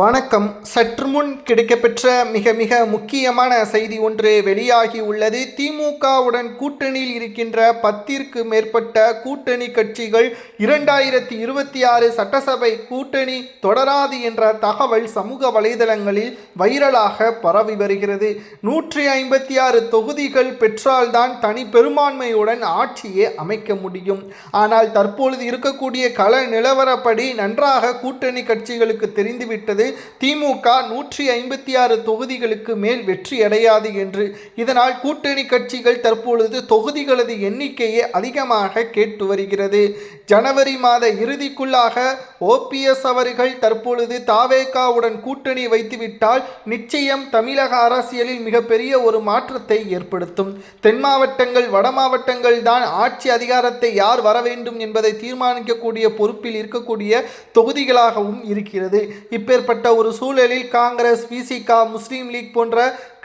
வணக்கம். சற்று முன் கிடைக்கப்பெற்ற மிக மிக முக்கியமான செய்தி ஒன்று வெளியாகி உள்ளது. திமுகவுடன் கூட்டணியில் இருக்கின்ற 10ற்கு மேற்பட்ட கூட்டணி கட்சிகள் 2026 சட்டசபை கூட்டணி தொடராது என்ற தகவல் சமூக வலைதளங்களில் வைரலாக பரவி வருகிறது. 156 தொகுதிகள் பெற்றால்தான் தனி பெரும்பான்மையுடன் ஆட்சியை அமைக்க முடியும். ஆனால் தற்பொழுது இருக்கக்கூடிய கள நிலவரப்படி நன்றாக கூட்டணி கட்சிகளுக்கு தெரிந்துவிட்டது திமுக 156 தொகுதிகளுக்கு மேல் வெற்றி அடையாது என்று. இதனால் கூட்டணி கட்சிகள் தற்பொழுது தொகுதிகளது எண்ணிக்கையை அதிகமாக கேட்டு வருகிறது. ஜனவரி மாத இறுதிக்குள்ளாக ஓபிஎஸ் அவர்கள் தற்பொழுது தாவேகாவுடன் கூட்டணி வைத்துவிட்டால் நிச்சயம் தமிழக அரசியலில் மிகப்பெரிய ஒரு மாற்றத்தை ஏற்படுத்தும். தென் மாவட்டங்கள் வட மாவட்டங்கள் தான் ஆட்சி அதிகாரத்தை யார் வர வேண்டும் என்பதை தீர்மானிக்கக்கூடிய பொறுப்பில் இருக்கக்கூடிய தொகுதிகளாகவும் இருக்கிறது. இப்பேற்பட்ட ஒரு சூழலில் காங்கிரஸ், விசிக, முஸ்லீம் லீக் போன்ற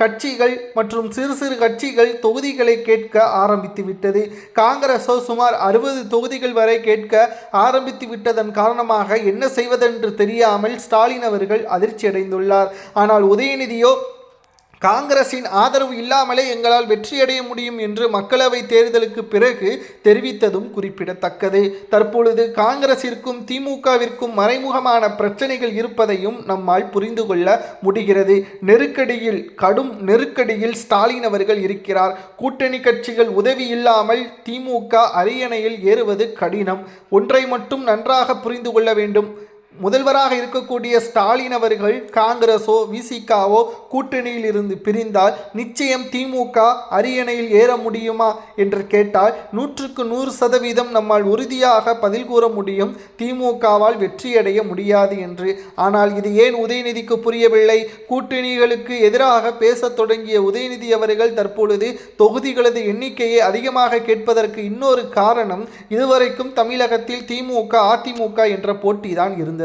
கட்சிகள் மற்றும் சிறு சிறு கட்சிகள் தொகுதிகளை கேட்க ஆரம்பித்து விட்டது. காங்கிரஸோ சுமார் 60 தொகுதிகள் வரை கேட்க ஆரம்பித்து விட்டதன் காரணமாக என்ன செய்வதென்று தெரியாமல் ஸ்டாலின் அவர்கள் அதிர்ச்சி அடைந்துள்ளார். ஆனால் உதயநிதியோ காங்கிரசின் ஆதரவு இல்லாமலே எங்களால் வெற்றியடைய முடியும் என்று மக்களவை தேர்தலுக்கு பிறகு தெரிவித்ததும் குறிப்பிடத்தக்கது. தற்பொழுது காங்கிரசிற்கும் திமுகவிற்கும் மறைமுகமான பிரச்சனைகள் இருப்பதையும் நம்மால் புரிந்து கொள்ள முடிகிறது. கடும் நெருக்கடியில் ஸ்டாலின் அவர்கள் இருக்கிறார். கூட்டணி கட்சிகள் உதவி இல்லாமல் திமுக அரியணையில் ஏறுவது கடினம். ஒன்றை மட்டும் நன்றாக புரிந்து கொள்ள வேண்டும். முதல்வராக இருக்கக்கூடிய ஸ்டாலின் அவர்கள் காங்கிரஸோ விசிகாவோ கூட்டணியில் இருந்து பிரிந்தால் நிச்சயம் திமுக அரியணையில் ஏற முடியுமா என்று கேட்டால் 100க்கு 100% நம்மால் உறுதியாக பதில் கூற முடியும், திமுகவால் வெற்றியடைய முடியாது என்று. ஆனால் இது ஏன் உதயநிதிக்கு புரியவில்லை? கூட்டணிகளுக்கு எதிராக பேச தொடங்கிய உதயநிதி அவர்கள் தற்பொழுது தொகுதிகளது எண்ணிக்கையை அதிகமாக கேட்பதற்கு இன்னொரு காரணம், இதுவரைக்கும் தமிழகத்தில் திமுக அதிமுக என்ற போட்டிதான் இருந்தது.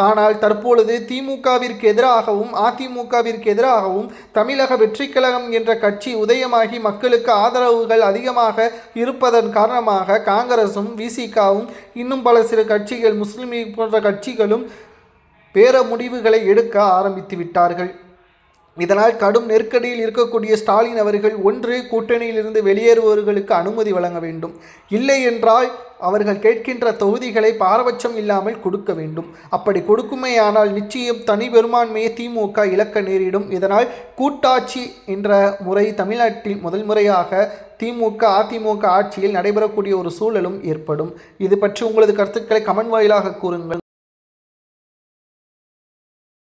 ஆனால் தற்பொழுது திமுகவிற்கு எதிராகவும் அதிமுகவிற்கு எதிராகவும் தமிழக வெற்றி கழகம் என்ற கட்சி உதயமாகி மக்களுக்கு ஆதரவுகள் அதிகமாக இருப்பதன் காரணமாக காங்கிரசும் விசிகாவும் இன்னும் பல சில கட்சிகள், முஸ்லிம் லீக் போன்ற கட்சிகளும் வேற முடிவுகளை எடுக்க ஆரம்பித்து விட்டார்கள். இதனால் கடும் நெருக்கடியில் இருக்கக்கூடிய ஸ்டாலின் அவர்கள் ஒன்று கூட்டணியிலிருந்து வெளியேறுபவர்களுக்கு அனுமதி வழங்க வேண்டும், இல்லை என்றால் அவர்கள் கேட்கின்ற தொகுதிகளை பாரபட்சம் இல்லாமல் கொடுக்க வேண்டும். அப்படி கொடுக்குமேயானால் நிச்சயம் தனி பெரும்பான்மையை திமுக இழக்க நேரிடும். இதனால் கூட்டாட்சி என்ற முறை தமிழ்நாட்டில் முதல் முறையாக திமுக அதிமுக ஆட்சியில் நடைபெறக்கூடிய ஒரு சூழலும் ஏற்படும். இது பற்றி உங்களது கருத்துக்களை கமெண்ட் வாயிலாக கூறுங்கள்.